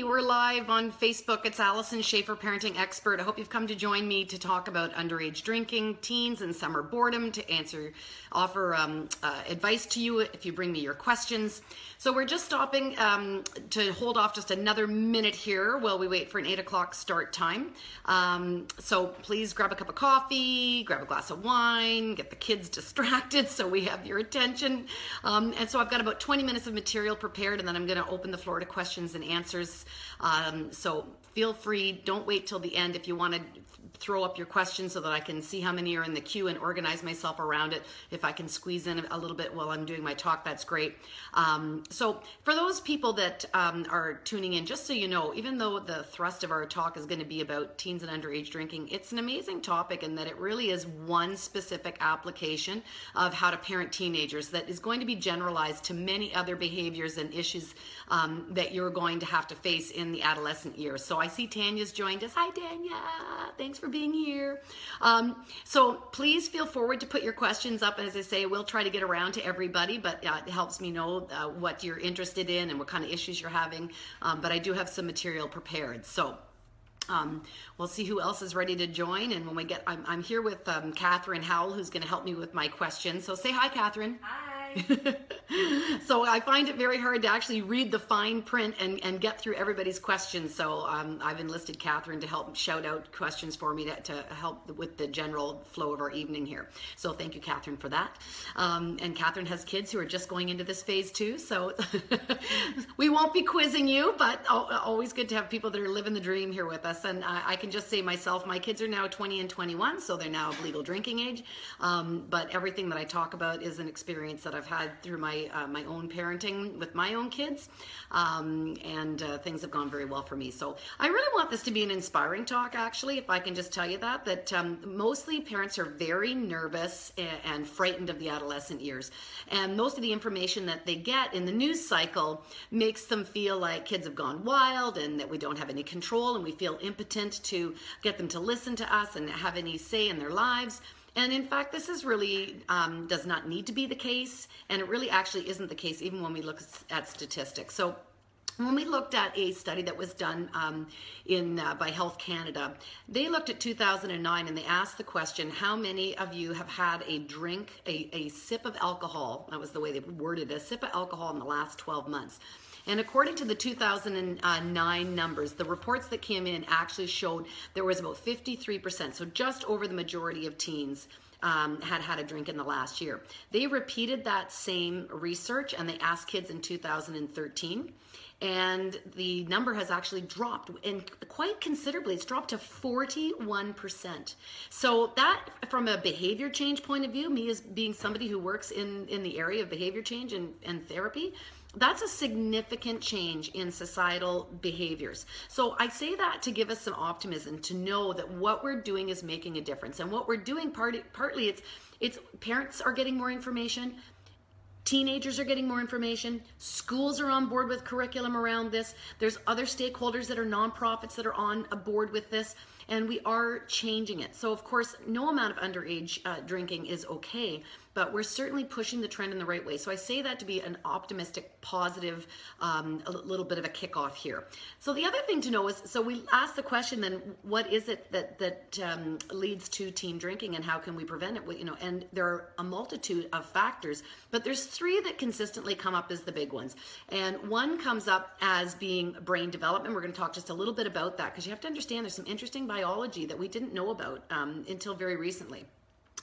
we're live on Facebook. It's Allison Schaefer, parenting expert. I hope you've come to join me to talk about underage drinking, teens, and summer boredom, to offer advice to you if you bring me your questions. So we're just stopping to hold off just another minute here while we wait for an 8 o'clock start time. So please grab a cup of coffee, grab a glass of wine, get the kids distracted so we have your attention. And so I've got about 20 minutes of material prepared, and then I'm going to open the floor to questions and answers. So feel free, don't wait till the end if you want to throw up your questions so that I can see how many are in the queue and organize myself around it. If I can squeeze in a little bit while I'm doing my talk, that's great. So for those people that are tuning in, just so you know, even though the thrust of our talk is going to be about teens and underage drinking, it's an amazing topic in that it really is one specific application of how to parent teenagers that is going to be generalized to many other behaviors and issues that you're going to have to face in the adolescent years. So I see Tanya's joined us. Hi, Tanya. Thanks for being here. So please feel forward to put your questions up. As I say, we'll try to get around to everybody, but it helps me know what you're interested in and what kind of issues you're having. But I do have some material prepared. So we'll see who else is ready to join. And when we get, I'm here with Catherine Howell, who's going to help me with my questions. So say hi, Catherine. Hi. So I find it very hard to actually read the fine print and get through everybody's questions. So I've enlisted Catherine to help shout out questions for me to help with the general flow of our evening here. So thank you, Catherine, for that. And Catherine has kids who are just going into this phase too. So we won't be quizzing you, but always good to have people that are living the dream here with us. And I can just say myself, my kids are now 20 and 21, so they're now of legal drinking age. But everything that I talk about is an experience that I've had through my own parenting with my own kids, and things have gone very well for me. So I really want this to be an inspiring talk, actually, if I can just tell you that mostly parents are very nervous and frightened of the adolescent years, and most of the information that they get in the news cycle makes them feel like kids have gone wild and that we don't have any control, and we feel impotent to get them to listen to us and have any say in their lives. And in fact, this is really does not need to be the case, and it really actually isn't the case even when we look at statistics. So when we looked at a study that was done by Health Canada, they looked at 2009 and they asked the question, how many of you have had a drink, a sip of alcohol, that was the way they worded it, a sip of alcohol in the last 12 months. And according to the 2009 numbers, the reports that came in actually showed there was about 53%, so just over the majority of teens had a drink in the last year. They repeated that same research and they asked kids in 2013. And the number has actually dropped, and quite considerably. It's dropped to 41%. So that, from a behavior change point of view, me as being somebody who works in the area of behavior change and therapy, that's a significant change in societal behaviors. So I say that to give us some optimism, to know that what we're doing is making a difference. And what we're doing, partly it's parents are getting more information, teenagers are getting more information, schools are on board with curriculum around this, there's other stakeholders that are nonprofits that are on board with this, and we are changing it. So of course, no amount of underage drinking is okay, but we're certainly pushing the trend in the right way. So I say that to be an optimistic, positive, a little bit of a kickoff here. So the other thing to know is, so we asked the question then, what is it that leads to teen drinking and how can we prevent it? You know, and there are a multitude of factors, but there's three that consistently come up as the big ones. And one comes up as being brain development. We're going to talk just a little bit about that because you have to understand there's some interesting biology that we didn't know about until very recently.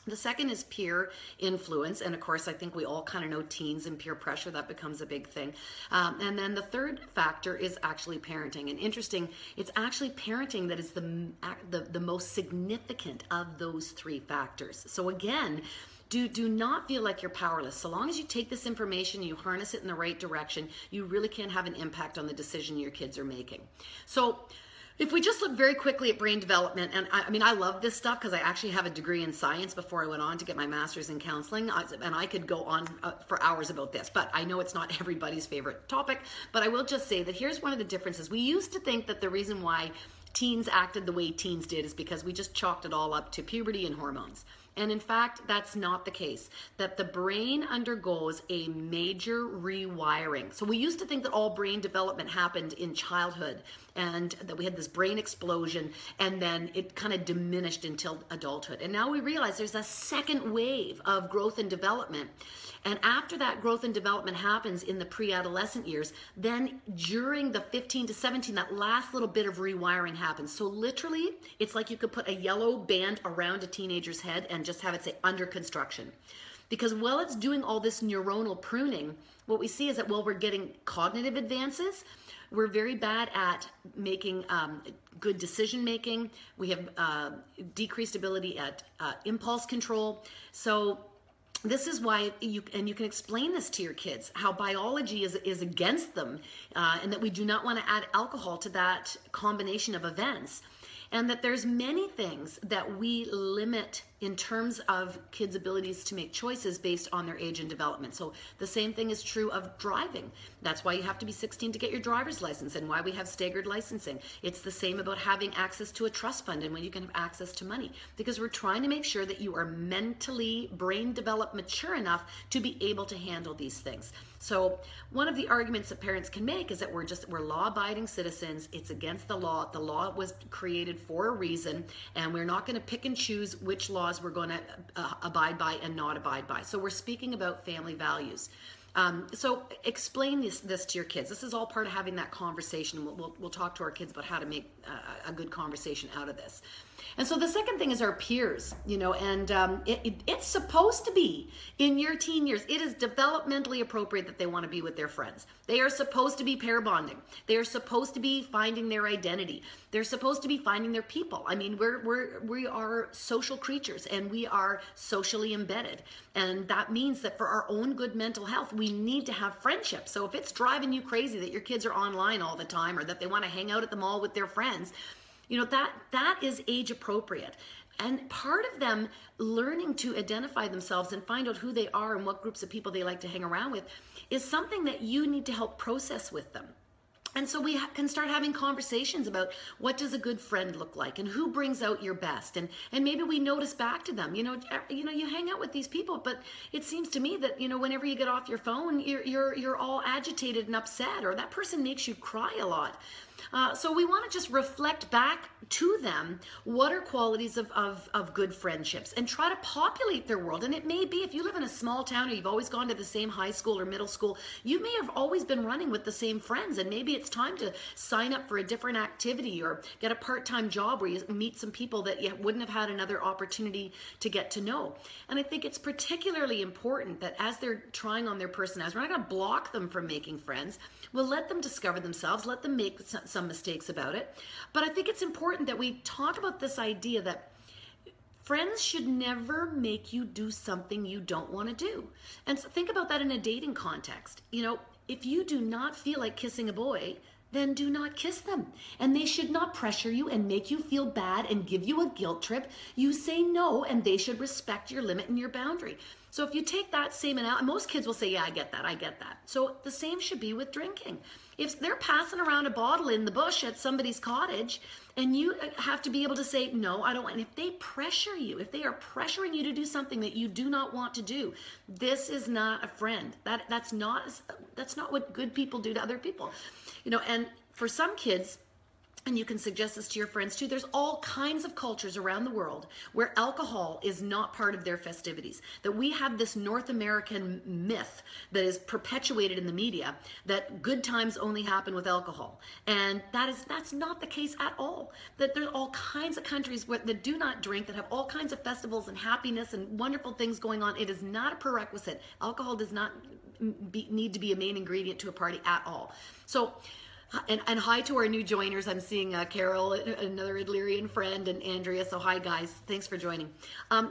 The second is peer influence, and of course I think we all kind of know teens and peer pressure, that becomes a big thing. And then the third factor is actually parenting, and interesting, it's actually parenting that is the most significant of those three factors. So again, do not feel like you're powerless. So long as you take this information, you harness it in the right direction, you really can have an impact on the decision your kids are making. So if we just look very quickly at brain development, and I mean, I love this stuff because I actually have a degree in science before I went on to get my master's in counseling, and I could go on for hours about this, but I know it's not everybody's favorite topic, but I will just say that here's one of the differences. We used to think that the reason why teens acted the way teens did is because we just chalked it all up to puberty and hormones. And in fact, that's not the case, that the brain undergoes a major rewiring. So we used to think that all brain development happened in childhood and that we had this brain explosion and then it kind of diminished until adulthood. And now we realize there's a second wave of growth and development. And after that growth and development happens in the pre-adolescent years, then during the 15 to 17, that last little bit of rewiring happens. So literally, it's like you could put a yellow band around a teenager's head and just have it say under construction. Because while it's doing all this neuronal pruning, what we see is that while we're getting cognitive advances, we're very bad at making good decision making. We have decreased ability at impulse control. So this is why you can explain this to your kids, how biology is against them, and that we do not want to add alcohol to that combination of events. And that there's many things that we limit in terms of kids' abilities to make choices based on their age and development. So the same thing is true of driving. That's why you have to be 16 to get your driver's license and why we have staggered licensing. It's the same about having access to a trust fund and when you can have access to money, because we're trying to make sure that you are mentally brain developed mature enough to be able to handle these things. So one of the arguments that parents can make is that we're law-abiding citizens. It's against the law. The law was created for a reason, and we're not going to pick and choose which laws we're going to abide by and not abide by. So we're speaking about family values. So explain this to your kids. This is all part of having that conversation. We'll talk to our kids about how to make a good conversation out of this. And so the second thing is our peers, and it's supposed to be in your teen years. It is developmentally appropriate that they want to be with their friends. They are supposed to be pair bonding. They are supposed to be finding their identity. They're supposed to be finding their people. I mean, we are social creatures and we are socially embedded. And that means that for our own good mental health, we need to have friendships. So if it's driving you crazy that your kids are online all the time or that they want to hang out at the mall with their friends, that is age appropriate. And part of them learning to identify themselves and find out who they are and what groups of people they like to hang around with is something that you need to help process with them. And so we can start having conversations about what does a good friend look like and who brings out your best. And maybe we notice back to them, you hang out with these people, but it seems to me that, whenever you get off your phone, you're all agitated and upset, or that person makes you cry a lot. So we want to just reflect back to them what are qualities of good friendships and try to populate their world. And it may be, if you live in a small town or you've always gone to the same high school or middle school, you may have always been running with the same friends, and maybe it's time to sign up for a different activity or get a part-time job where you meet some people that you wouldn't have had another opportunity to get to know. And I think it's particularly important that as they're trying on their personalities, we're not going to block them from making friends. We'll let them discover themselves, let them make some mistakes about it. But I think it's important that we talk about this idea that friends should never make you do something you don't want to do. And so think about that in a dating context. If you do not feel like kissing a boy, then do not kiss them. And they should not pressure you and make you feel bad and give you a guilt trip. You say no, and they should respect your limit and your boundary. So if you take that same analogy, most kids will say, yeah, I get that. So the same should be with drinking. If they're passing around a bottle in the bush at somebody's cottage, and you have to be able to say, no, I don't want, and if they pressure you, if they are pressuring you to do something that you do not want to do, this is not a friend. That's not what good people do to other people. And for some kids, and you can suggest this to your friends too, there's all kinds of cultures around the world where alcohol is not part of their festivities. That we have this North American myth that is perpetuated in the media that good times only happen with alcohol. And that's not the case at all. That there's all kinds of countries that do not drink, that have all kinds of festivals and happiness and wonderful things going on. It is not a prerequisite. Alcohol does not need to be a main ingredient to a party at all. So, and hi to our new joiners. I'm seeing Carol, another Illyrian friend, and Andrea. So hi guys, thanks for joining.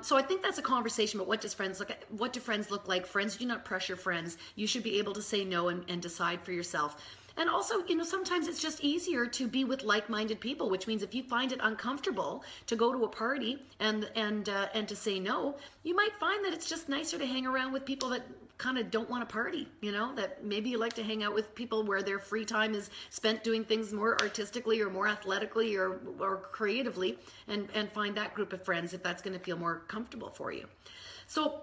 So I think that's a conversation about what do friends look like. Friends do not pressure friends. You should be able to say no and decide for yourself. And also, sometimes it's just easier to be with like-minded people, which means if you find it uncomfortable to go to a party and to say no, you might find that it's just nicer to hang around with people that kind of don't want to party, that maybe you like to hang out with people where their free time is spent doing things more artistically or more athletically or creatively, and find that group of friends if that's going to feel more comfortable for you. So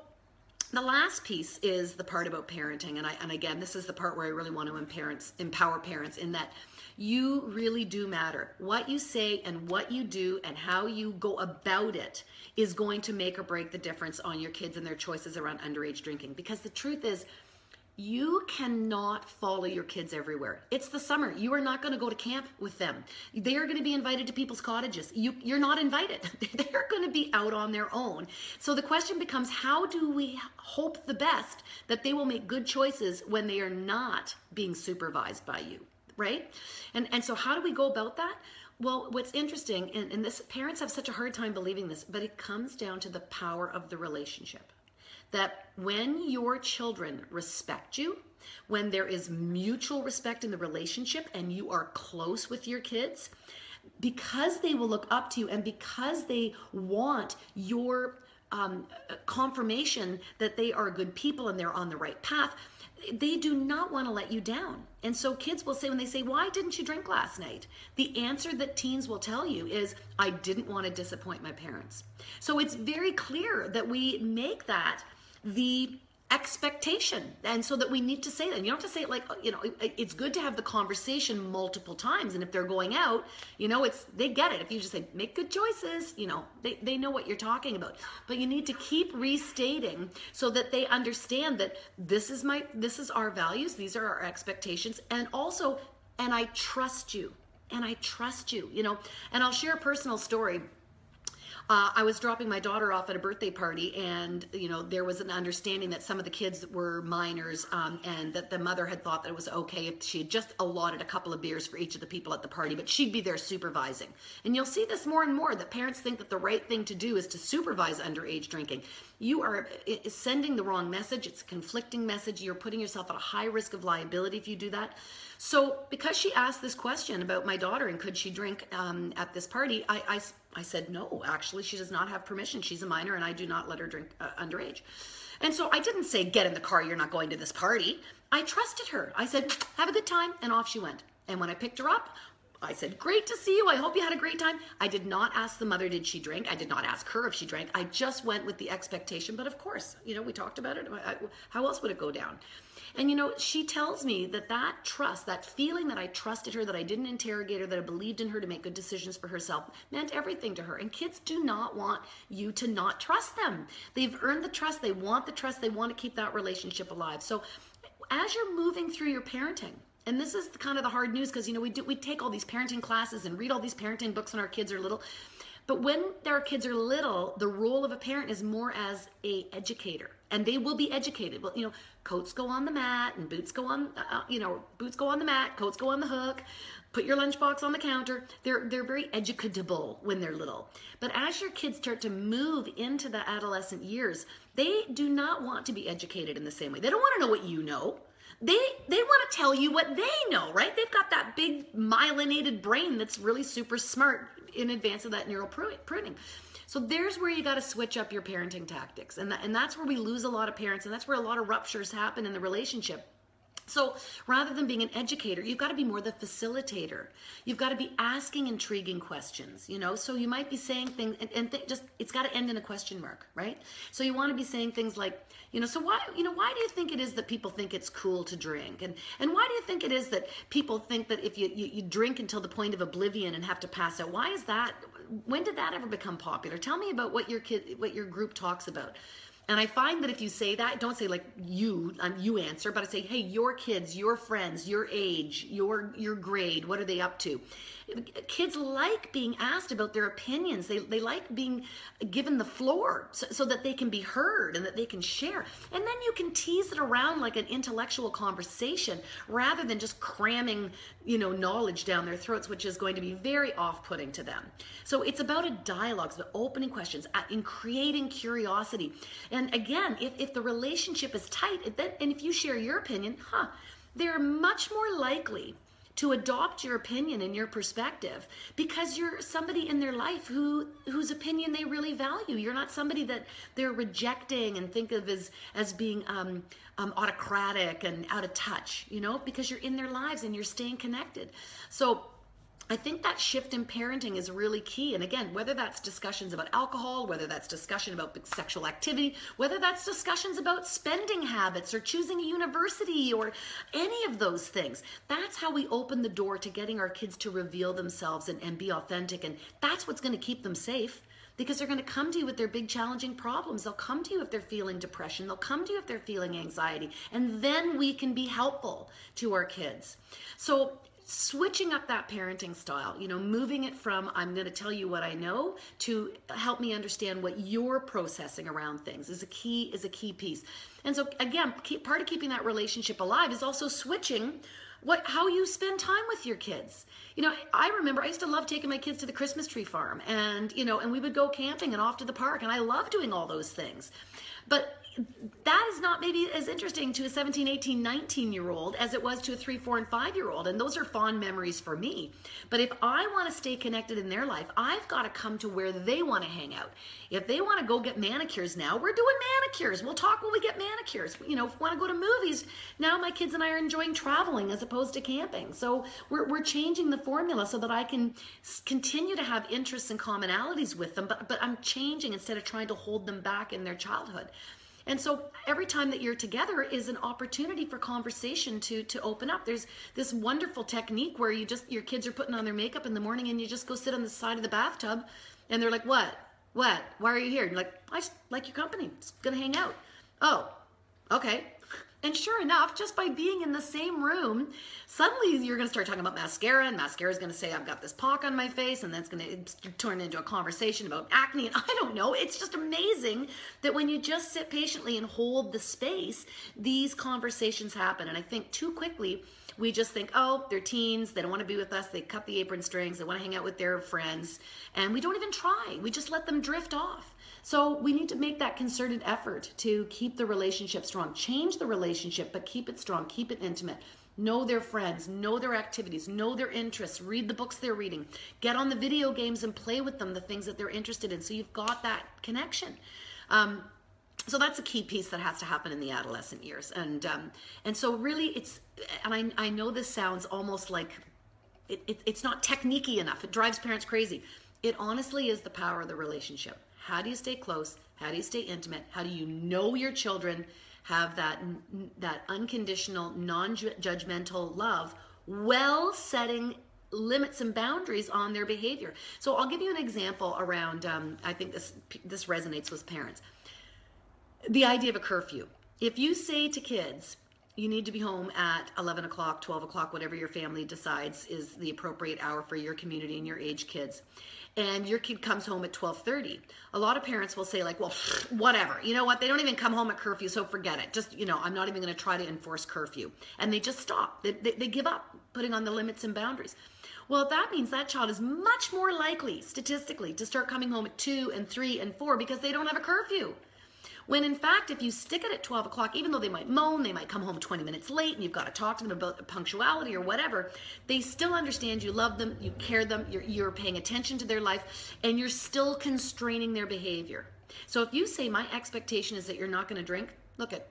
the last piece is the part about parenting. And again, this is the part where I really want to empower parents, in that you really do matter. What you say and what you do and how you go about it is going to make or break the difference on your kids and their choices around underage drinking. Because the truth is, you cannot follow your kids everywhere. It's the summer. You are not going to go to camp with them. They are going to be invited to people's cottages. You're not invited. They're going to be out on their own. So the question becomes, how do we hope the best that they will make good choices when they are not being supervised by you, right? And so how do we go about that? Well, what's interesting, and this, parents have such a hard time believing this, but it comes down to the power of the relationship. That when your children respect you, when there is mutual respect in the relationship and you are close with your kids, because they will look up to you and because they want your confirmation that they are good people and they're on the right path, they do not want to let you down. And so kids will say, when they say, why didn't you drink last night? The answer that teens will tell you is, I didn't want to disappoint my parents. So it's very clear that we make that the expectation, and so that we need to say that. You don't have to say it like, it's good to have the conversation multiple times, and if they're going out, they get it. If you just say, make good choices, they know what you're talking about. But you need to keep restating so that they understand that this is our values, these are our expectations, and also, and I trust you, and I'll share a personal story. I was dropping my daughter off at a birthday party, and there was an understanding that some of the kids were minors, and that the mother had thought that it was okay if she had just allotted a couple of beers for each of the people at the party, but she'd be there supervising. And you'll see this more and more, that parents think that the right thing to do is to supervise underage drinking. You are sending the wrong message. It's a conflicting message. You're putting yourself at a high risk of liability if you do that. So because she asked this question about my daughter and could she drink at this party, I said, no, actually, she does not have permission. She's a minor and I do not let her drink underage. And so I didn't say, get in the car, you're not going to this party. I trusted her. I said, have a good time, and off she went. And when I picked her up, I said, great to see you. I hope you had a great time. I did not ask the mother, did she drink? I did not ask her if she drank. I just went with the expectation. But of course, we talked about it. How else would it go down? And she tells me that trust, that feeling that I trusted her, that I didn't interrogate her, that I believed in her to make good decisions for herself, meant everything to her. And kids do not want you to not trust them. They've earned the trust. They want the trust. They want to keep that relationship alive. So as you're moving through your parenting, and this is kind of the hard news, because we take all these parenting classes and read all these parenting books when our kids are little. But when our kids are little, the role of a parent is more as a educator, and they will be educated. Well, coats go on the mat, and boots go on, boots go on the mat, coats go on the hook. Put your lunchbox on the counter. They're very educatable when they're little. But as your kids start to move into the adolescent years, they do not want to be educated in the same way. They don't want to know what you know. They want to tell you what they know, right? They've got that big myelinated brain that's really super smart in advance of that neural pruning. So there's where you got to switch up your parenting tactics. And that's where we lose a lot of parents, and that's where a lot of ruptures happen in the relationship. So rather than being an educator, you've got to be more the facilitator. You've got to be asking intriguing questions, So you might be saying things, and it's got to end in a question mark, right? So you want to be saying things like, so why do you think it is that people think it's cool to drink? And why do you think it is that people think that if you drink until the point of oblivion and have to pass out? Why is that? When did that ever become popular? Tell me about what your group talks about. And I find that if you say that, don't say like you answer, but I say, hey, your kids, your friends, your age, your grade, what are they up to? Kids like being asked about their opinions. They like being given the floor so that they can be heard and that they can share. And then you can tease it around like an intellectual conversation rather than just cramming, knowledge down their throats, which is going to be very off-putting to them. So it's about a dialogue, it's about opening questions, in creating curiosity. And again, if the relationship is tight, and if you share your opinion, they're much more likely to adopt your opinion and your perspective because you're somebody in their life whose opinion they really value. You're not somebody that they're rejecting and think of as being autocratic and out of touch, you know, because you're in their lives and you're staying connected. So I think that shift in parenting is really key. And again, whether that's discussions about alcohol, whether that's discussion about sexual activity, whether that's discussions about spending habits or choosing a university or any of those things, that's how we open the door to getting our kids to reveal themselves and be authentic. And that's what's going to keep them safe, because they're going to come to you with their big challenging problems. They'll come to you if they're feeling depression. They'll come to you if they're feeling anxiety. And then we can be helpful to our kids. So switching up that parenting style, you know, moving it from I'm going to tell you what I know to help me understand what you're processing around things is a key piece. And so again, part of keeping that relationship alive is also switching how you spend time with your kids. You know, I remember I used to love taking my kids to the Christmas tree farm and, you know, and we would go camping and off to the park, and I love doing all those things. But that is not maybe as interesting to a 17, 18, 19-year-old as it was to a 3, 4, and 5-year-old. And those are fond memories for me. But if I want to stay connected in their life, I've got to come to where they want to hang out. If they want to go get manicures now, we're doing manicures. We'll talk when we get manicures. You know, if we want to go to movies, now my kids and I are enjoying traveling as opposed to camping. So we're changing the formula so that I can continue to have interests and commonalities with them, but I'm changing instead of trying to hold them back in their childhood. And so every time that you're together is an opportunity for conversation to open up. There's this wonderful technique where your kids are putting on their makeup in the morning and you just go sit on the side of the bathtub and they're like, what? Why are you here? And you're like, I just like your company. Just gonna hang out. Oh, okay. And sure enough, just by being in the same room, suddenly you're going to start talking about mascara, and mascara is going to say, I've got this pock on my face, and that's going to turn into a conversation about acne, and I don't know. It's just amazing that when you just sit patiently and hold the space, these conversations happen. And I think too quickly, we just think, oh, they're teens, they don't want to be with us, they cut the apron strings, they want to hang out with their friends, and we don't even try. We just let them drift off. So we need to make that concerted effort to keep the relationship strong. Change the relationship, but keep it strong, keep it intimate. Know their friends, know their activities, know their interests, read the books they're reading, get on the video games and play with them the things that they're interested in, so you've got that connection. So that's a key piece that has to happen in the adolescent years. And so really it's, and I know this sounds almost like it's not techniquey enough. It drives parents crazy. It honestly is the power of the relationship. How do you stay close? How do you stay intimate? How do you know your children have that unconditional, non-judgmental love while setting limits and boundaries on their behavior? So I'll give you an example around, I think this resonates with parents. The idea of a curfew. If you say to kids, you need to be home at 11 o'clock, 12 o'clock, whatever your family decides is the appropriate hour for your community and your age kids, and your kid comes home at 12:30, a lot of parents will say like, well, whatever, you know what, they don't even come home at curfew, so forget it. Just, you know, I'm not even going to try to enforce curfew. And they just stop. They give up putting on the limits and boundaries. Well, that means that child is much more likely, statistically, to start coming home at 2 and 3 and 4 because they don't have a curfew. When in fact, if you stick it at 12 o'clock, even though they might moan, they might come home 20 minutes late and you've got to talk to them about punctuality or whatever, they still understand you love them, you care them, you're paying attention to their life, and you're still constraining their behavior. So if you say my expectation is that you're not going to drink, look at,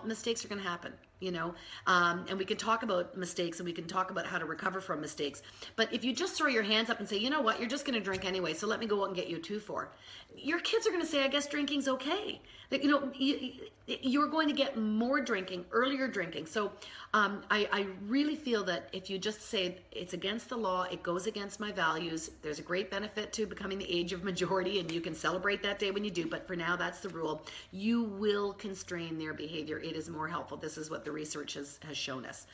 mistakes are going to happen, you know, and we can talk about mistakes and we can talk about how to recover from mistakes. But if you just throw your hands up and say, you know what, you're just going to drink anyway, so let me go out and get you a 2-4, your kids are going to say, I guess drinking's okay. That, you know, you're going to get more drinking, earlier drinking. So I really feel that if you just say it's against the law, it goes against my values, there's a great benefit to becoming the age of majority, and you can celebrate that day when you do, but for now, that's the rule. You will constrain their behavior. It is more helpful. This is what the research has shown us.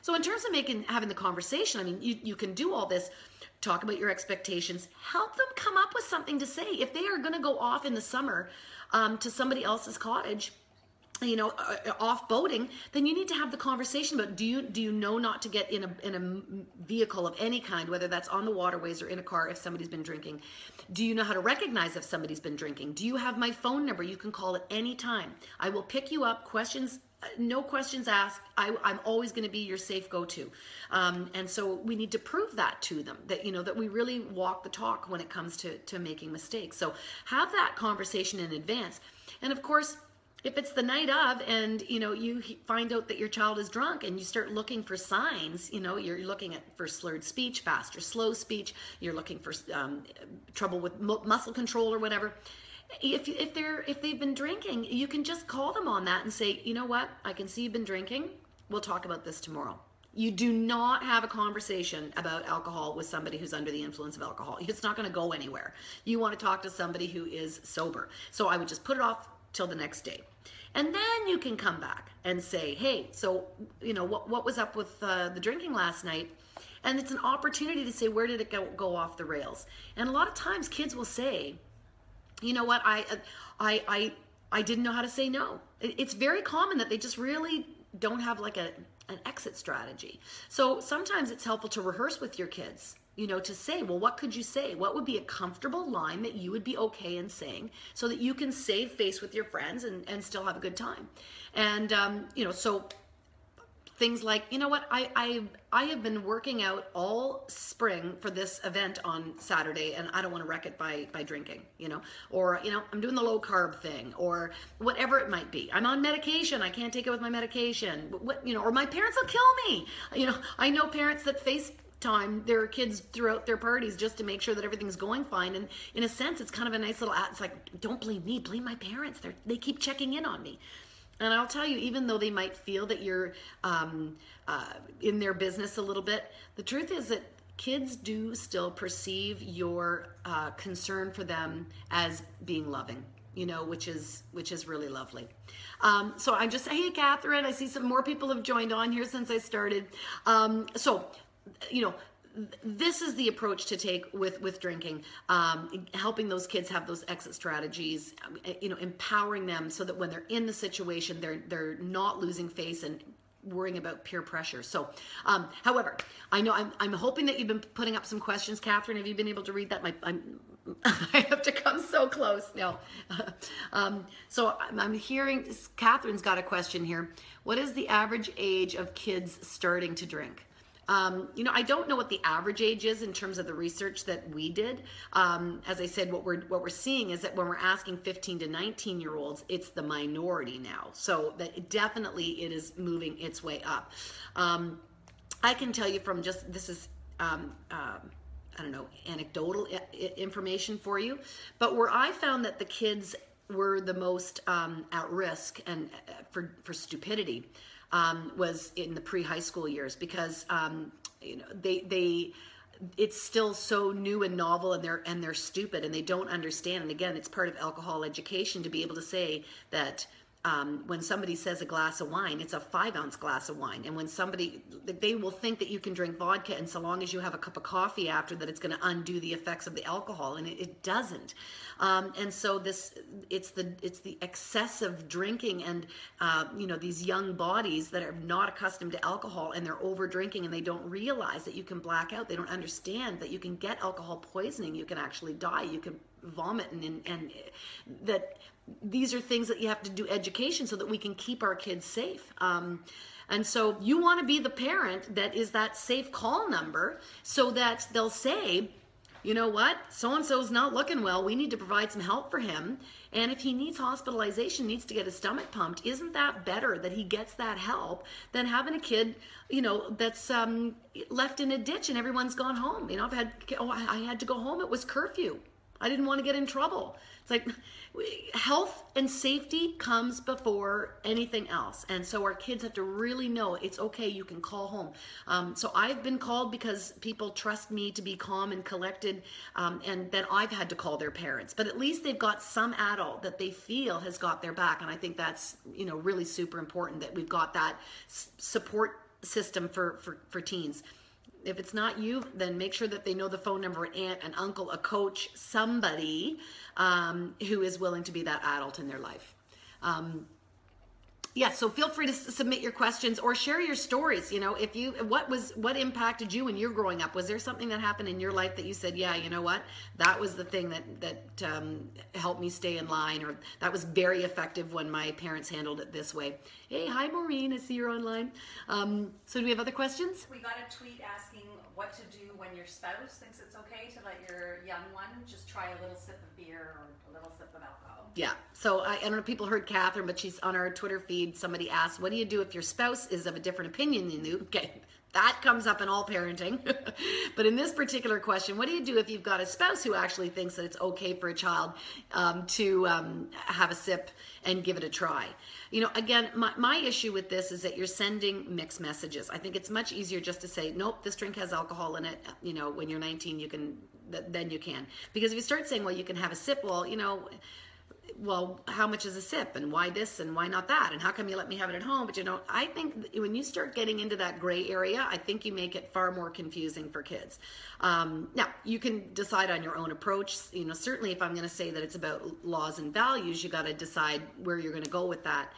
So in terms of having the conversation, I mean, you can do all this. Talk about your expectations. Help them come up with something to say. If they are going to go off in the summer to somebody else's cottage, you know, off boating, then you need to have the conversation about, do you know not to get in a vehicle of any kind, whether that's on the waterways or in a car if somebody's been drinking? Do you know how to recognize if somebody's been drinking? Do you have my phone number? You can call at any time. I will pick you up. Questions no questions asked. I'm always going to be your safe go-to. And so we need to prove that to them, that, you know, that we really walk the talk when it comes to making mistakes. So have that conversation in advance. And of course, if it's the night of and, you know, you find out that your child is drunk and you start looking for signs, you know, you're looking for slurred speech, fast or slow speech, you're looking for trouble with muscle control or whatever. If they've been drinking, you can just call them on that and say, you know what, I can see you've been drinking. We'll talk about this tomorrow. You do not have a conversation about alcohol with somebody who's under the influence of alcohol. It's not going to go anywhere. You want to talk to somebody who is sober. So I would just put it off till the next day. And then you can come back and say, hey, so, you know, what was up with the drinking last night? And it's an opportunity to say, where did it go off the rails? And a lot of times kids will say, you know what, I didn't know how to say no. It's very common that they just really don't have like an exit strategy. So sometimes it's helpful to rehearse with your kids, you know, to say, well, what could you say? What would be a comfortable line that you would be okay in saying so that you can save face with your friends and still have a good time? And, you know, so things like, you know what, I have been working out all spring for this event on Saturday and I don't want to wreck it by drinking, you know, or, you know, I'm doing the low carb thing or whatever it might be. I'm on medication. I can't take it with my medication, what, you know, or my parents will kill me. You know, I know parents that FaceTime their kids throughout their parties just to make sure that everything's going fine. And in a sense, it's kind of a nice little, it's like, don't blame me, blame my parents. They keep checking in on me. And I'll tell you, even though they might feel that you're in their business a little bit, the truth is that kids do still perceive your concern for them as being loving, you know, which is really lovely. So I'm just saying, hey, Catherine, I see some more people have joined on here since I started. So, you know, this is the approach to take with drinking, helping those kids have those exit strategies, you know, empowering them so that when they're in the situation, they're not losing face and worrying about peer pressure. So, however, I know I'm hoping that you've been putting up some questions. Catherine, have you been able to read that? I have to come so close now. So I'm hearing Catherine's got a question here. What is the average age of kids starting to drink? You know, I don't know what the average age is in terms of the research that we did. As I said, what we're seeing is that when we're asking 15 to 19-year-olds, it's the minority now. So that it is moving its way up. I can tell you from just, this is, I don't know, anecdotal information for you, but where I found that the kids were the most at risk and for stupidity was in the pre-high school years, because you know, it's still so new and novel, and they're stupid and they don't understand. And again, it's part of alcohol education to be able to say that when somebody says a glass of wine, it's a 5-ounce glass of wine. And when they will think that you can drink vodka, and so long as you have a cup of coffee after that, it's going to undo the effects of the alcohol, and it doesn't. And so it's the excessive drinking and you know, these young bodies that are not accustomed to alcohol, and they're over drinking, and they don't realize that you can black out. They don't understand that you can get alcohol poisoning. You can actually die. You can vomit, and that these are things that you have to do education so that we can keep our kids safe. And so you want to be the parent that is that safe call number, so that they'll say, you know what, so-and-so's not looking well. We need to provide some help for him. And if he needs hospitalization, needs to get his stomach pumped, isn't that better that he gets that help than having a kid, you know, that's left in a ditch and everyone's gone home? You know, I had to go home. It was curfew. I didn't want to get in trouble. It's like health and safety comes before anything else. And so our kids have to really know it's okay, you can call home. So I've been called because people trust me to be calm and collected, and then I've had to call their parents. But at least they've got some adult that they feel has got their back. And I think that's, you know, really super important that we've got that support system for teens. If it's not you, then make sure that they know the phone number, an aunt, an uncle, a coach, somebody who is willing to be that adult in their life. Yeah, so feel free to submit your questions or share your stories. You know, if you, what impacted you when you're growing up? Was there something that happened in your life that you said, yeah, you know what, that was the thing that helped me stay in line, or that was very effective when my parents handled it this way. Hey, hi Maureen, I see you're online. So do we have other questions? We got a tweet asking what to do when your spouse thinks it's okay to let your young one just try a little sip of beer or a little sip of alcohol. Yeah, so I don't know if people heard Catherine, but she's on our Twitter feed. Somebody asked, what do you do if your spouse is of a different opinion than you? Okay, that comes up in all parenting. But in this particular question, what do you do if you've got a spouse who actually thinks that it's okay for a child to have a sip and give it a try? You know, again, my issue with this is that you're sending mixed messages. I think it's much easier just to say, nope, this drink has alcohol in it. You know, when you're 19, you can, then you can. Because if you start saying, well, you can have a sip, well, you know, well, how much is a sip, and why this and why not that, and how come you let me have it at home? But you know, I think when you start getting into that gray area, I think you make it far more confusing for kids. Now, you can decide on your own approach. You know, certainly if I'm going to say that it's about laws and values, you got to decide where you're going to go with that.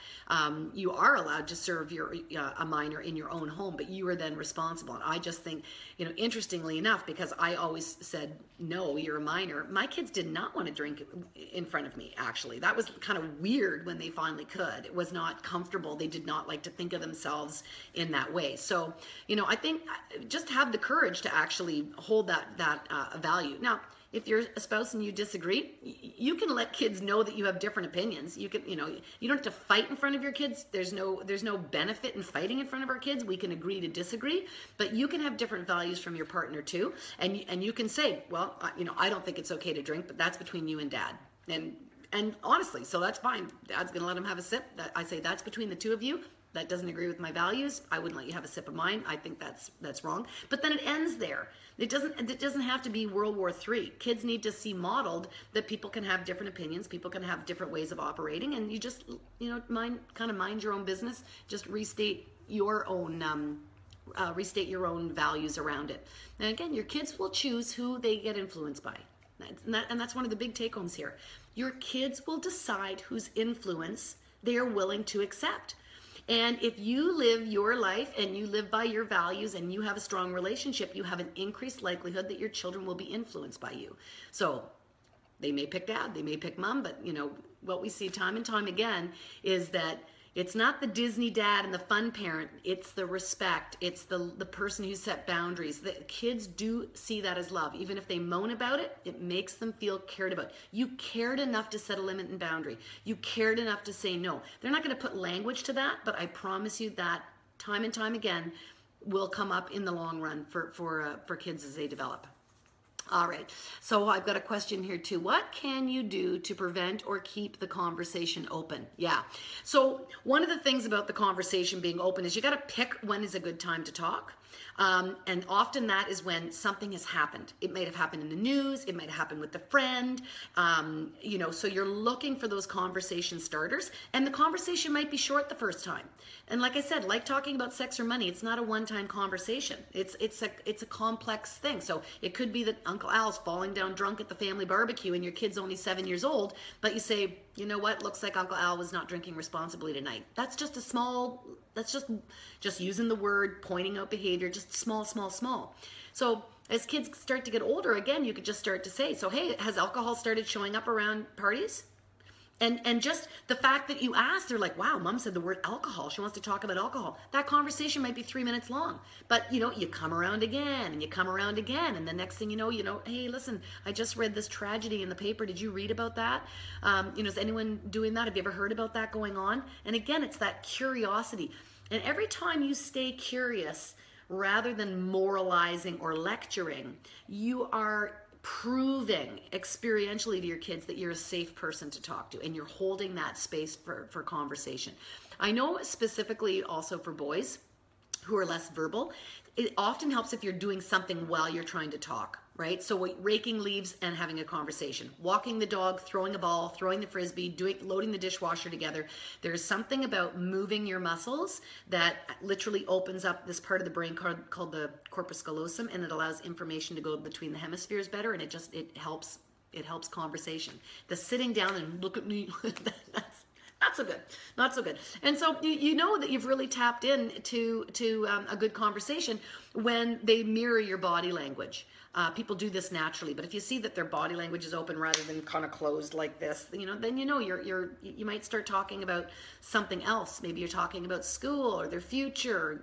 You are allowed to serve a minor in your own home, but you are then responsible. And I just think, you know, interestingly enough, because I always said, no, you're a minor, my kids did not want to drink in front of me, actually. That was kind of weird when they finally could. It was not comfortable. They did not like to think of themselves in that way. So, you know, I think just have the courage to actually hold that value. Now, if you're a spouse and you disagree, you can let kids know that you have different opinions. You can, you know, you don't have to fight in front of your kids. There's no benefit in fighting in front of our kids. We can agree to disagree, but you can have different values from your partner too. And you can say, well, you know, I don't think it's okay to drink, but that's between you and dad. And honestly, so that's fine. Dad's going to let him have a sip. I say that's between the two of you. That doesn't agree with my values. I wouldn't let you have a sip of mine. I think that's wrong. But then it ends there. It doesn't have to be World War III. Kids need to see modeled that people can have different opinions, people can have different ways of operating, and you just, you know, mind your own business. Just restate your own values around it. And again, your kids will choose who they get influenced by. And that's one of the big take-homes here. Your kids will decide whose influence they are willing to accept. And if you live your life and you live by your values and you have a strong relationship, you have an increased likelihood that your children will be influenced by you. So they may pick dad, they may pick mom, but you know, what we see time and time again is that it's not the Disney dad and the fun parent, it's the respect, it's the person who set boundaries. The kids do see that as love. Even if they moan about it, it makes them feel cared about. You cared enough to set a limit and boundary. You cared enough to say no. They're not going to put language to that, but I promise you that time and time again will come up in the long run for kids as they develop. All right, so I've got a question here too. What can you do to prevent or keep the conversation open? Yeah, so one of the things about the conversation being open is you got to pick when is a good time to talk. And often that is when something has happened. It might have happened in the news, it might have happened with a friend, you know, so you're looking for those conversation starters, and the conversation might be short the first time. And like I said, like talking about sex or money, it's not a one-time conversation. It's a complex thing. So it could be that Uncle Al's falling down drunk at the family barbecue and your kid's only 7 years old, but you say, you know what, looks like Uncle Al was not drinking responsibly tonight. That's just a small, that's just using the word, pointing out behavior, just small. So as kids start to get older, again, you could just start to say, so hey, has alcohol started showing up around parties? And just the fact that you asked, they're like, wow, mom said the word alcohol. She wants to talk about alcohol. That conversation might be 3 minutes long. But, you know, you come around again and you come around again. And the next thing you know, hey, listen, I just read this tragedy in the paper. Did you read about that? You know, is anyone doing that? Have you ever heard about that going on? And again, it's that curiosity. And every time you stay curious, rather than moralizing or lecturing, you are proving experientially to your kids that you're a safe person to talk to and you're holding that space for conversation. I know specifically also for boys who are less verbal, it often helps if you're doing something while you're trying to talk, right? So raking leaves and having a conversation, walking the dog, throwing a ball, throwing the frisbee, loading the dishwasher together. There's something about moving your muscles that literally opens up this part of the brain called the corpus callosum, and it allows information to go between the hemispheres better, and it helps conversation. The sitting down and look at me, not so good, not so good. And so you know that you've really tapped in to a good conversation when they mirror your body language. People do this naturally, but if you see that their body language is open rather than kind of closed like this, then you might start talking about something else. Maybe you're talking about school or their future,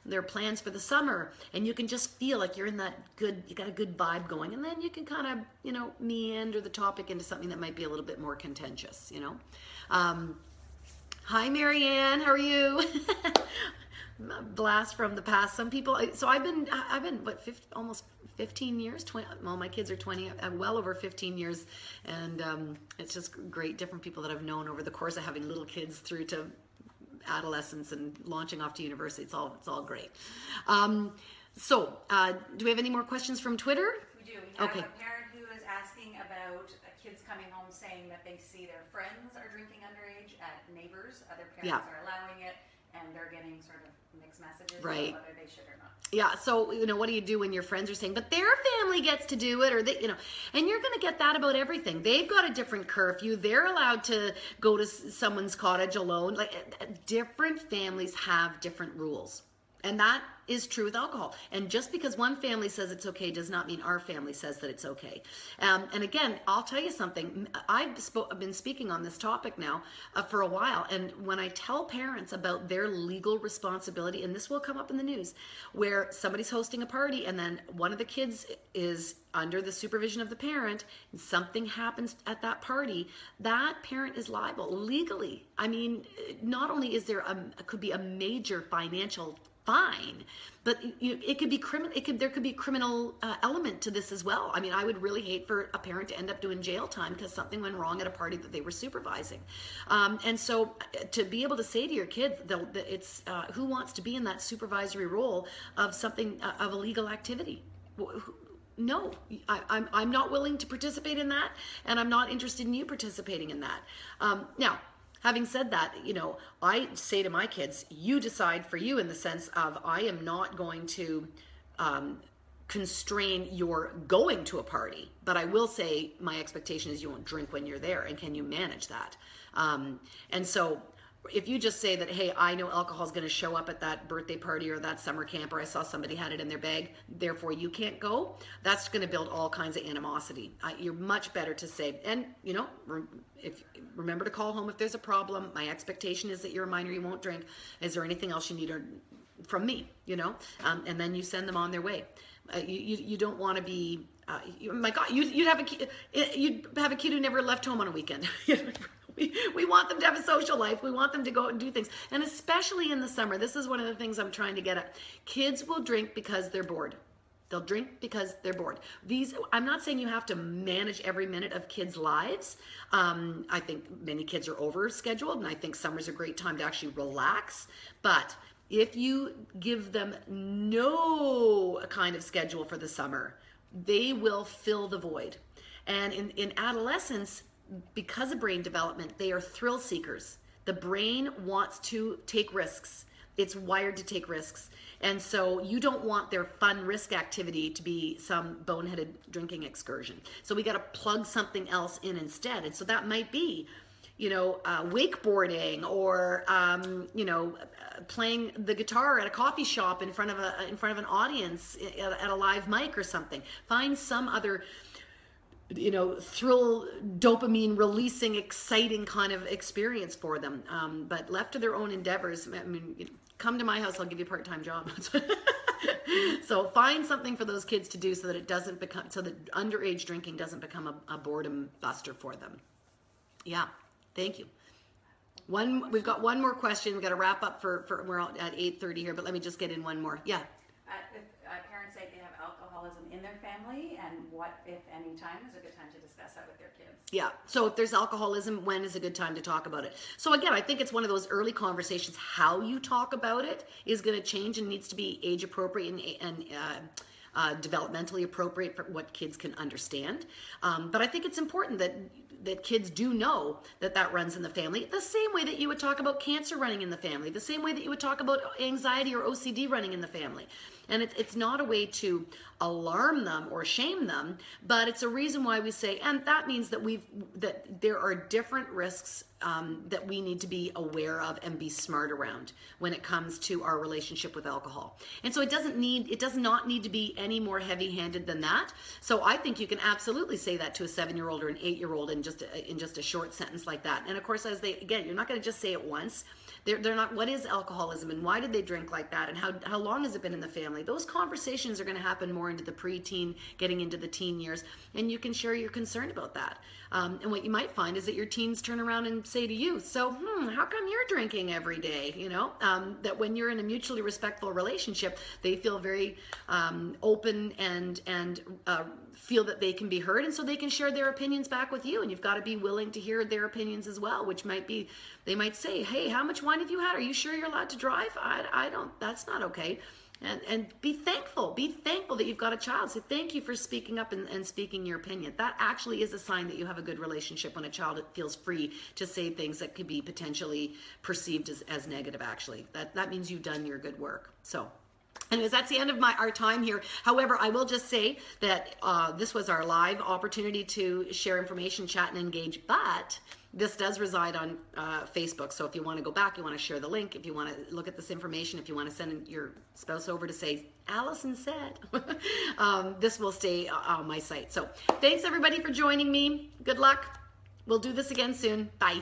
their plans for the summer, and you can just feel like you're in that you got a good vibe going, and then you can kind of, meander the topic into something that might be a little bit more contentious, Hi, Marianne, how are you? Blast from the past. Some people, so I've been what, almost 15 years, 20, well, my kids are 20, well over 15 years, and it's just great, different people that I've known over the course of having little kids through to adolescence and launching off to university. It's all great. So do we have any more questions from Twitter? We do. We have a parent who is asking about kids coming home saying that they see their friends are drinking underage at neighbors, other parents are allowing it, and they're getting sort of mixed messages about whether they should or not. Yeah, so, what do you do when your friends are saying, but their family gets to do it, or they, and you're going to get that about everything. They've got a different curfew. They're allowed to go to someone's cottage alone. Like, different families have different rules. And that is true with alcohol. And just because one family says it's okay does not mean our family says that it's okay. And again, I'll tell you something. I've been speaking on this topic now for a while. And when I tell parents about their legal responsibility, and this will come up in the news, where somebody's hosting a party and then one of the kids is under the supervision of the parent, and something happens at that party, that parent is liable legally. I mean, not only is there could be a major financial fine, but it could be criminal. There could be a criminal element to this as well. I mean, I would really hate for a parent to end up doing jail time because something went wrong at a party that they were supervising. And so, to be able to say to your kids, it's who wants to be in that supervisory role of something of illegal activity? No, I'm not willing to participate in that, and I'm not interested in you participating in that. Now, having said that, I say to my kids, you decide for you, in the sense of, I am not going to constrain your going to a party, but I will say my expectation is you won't drink when you're there, and can you manage that? And so if you just say that, hey, I know alcohol is going to show up at that birthday party or that summer camp, or I saw somebody had it in their bag, therefore you can't go, that's going to build all kinds of animosity. You're much better to say, and remember to call home if there's a problem. My expectation is that you're a minor, you won't drink. Is there anything else you need from me? And then you send them on their way. You don't want to be, my God, you'd have a kid who never left home on a weekend. We want them to have a social life. We want them to go and do things. And especially in the summer, this is one of the things I'm trying to get at. Kids will drink because they're bored. They'll drink because they're bored. I'm not saying you have to manage every minute of kids' lives. I think many kids are overscheduled, and I think summer's a great time to actually relax. But if you give them no kind of schedule for the summer, they will fill the void. And in adolescence, because of brain development, they are thrill seekers. The brain wants to take risks. It's wired to take risks. And so you don't want their fun risk activity to be some boneheaded drinking excursion. So we got to plug something else in instead. And so that might be, wakeboarding, or, playing the guitar at a coffee shop in front of an audience at a live mic or something. Find some other thrill, dopamine releasing, exciting kind of experience for them. But left to their own endeavors, I mean, come to my house, I'll give you a part-time job. So find something for those kids to do so that underage drinking doesn't become a boredom buster for them. Yeah, thank you. We've got one more question. We've got to wrap up for we're at 8:30 here, but let me just get in one more. Yeah. If parents say they have alcoholism in their family, and what, if any, time is a good time to discuss that with their kids? Yeah, so if there's alcoholism, when is a good time to talk about it? So again, I think it's one of those early conversations. How you talk about it is going to change and needs to be age appropriate and developmentally appropriate for what kids can understand. But I think it's important that kids do know that runs in the family, the same way that you would talk about cancer running in the family, the same way that you would talk about anxiety or OCD running in the family. And it's not a way to alarm them or shame them, but it's a reason why we say, and that means that there are different risks that we need to be aware of and be smart around when it comes to our relationship with alcohol. And so it does not need to be any more heavy-handed than that. So I think you can absolutely say that to a 7-year-old or an 8-year-old in just a short sentence like that. And of course, again, you're not going to just say it once. They're not, what is alcoholism and why did they drink like that and how long has it been in the family? Those conversations are going to happen more into the preteen, getting into the teen years, and you can share your concern about that. And what you might find is that your teens turn around and say to you, so, how come you're drinking every day? You know, that when you're in a mutually respectful relationship, they feel very open and feel that they can be heard, and so they can share their opinions back with you, and you've got to be willing to hear their opinions as well, which might be, they might say, hey, how much wine have you had? Are you sure you're allowed to drive? I don't, that's not okay. And be thankful that you've got a child. So thank you for speaking up and speaking your opinion. That actually is a sign that you have a good relationship, when a child feels free to say things that could be potentially perceived as negative, actually. That means you've done your good work. So anyways, that's the end of our time here. However, I will just say that this was our live opportunity to share information, chat, and engage, but this does reside on Facebook. So if you want to go back, you want to share the link, if you want to look at this information, if you want to send your spouse over to say, Allison said, this will stay on my site. So thanks everybody for joining me. Good luck. We'll do this again soon. Bye.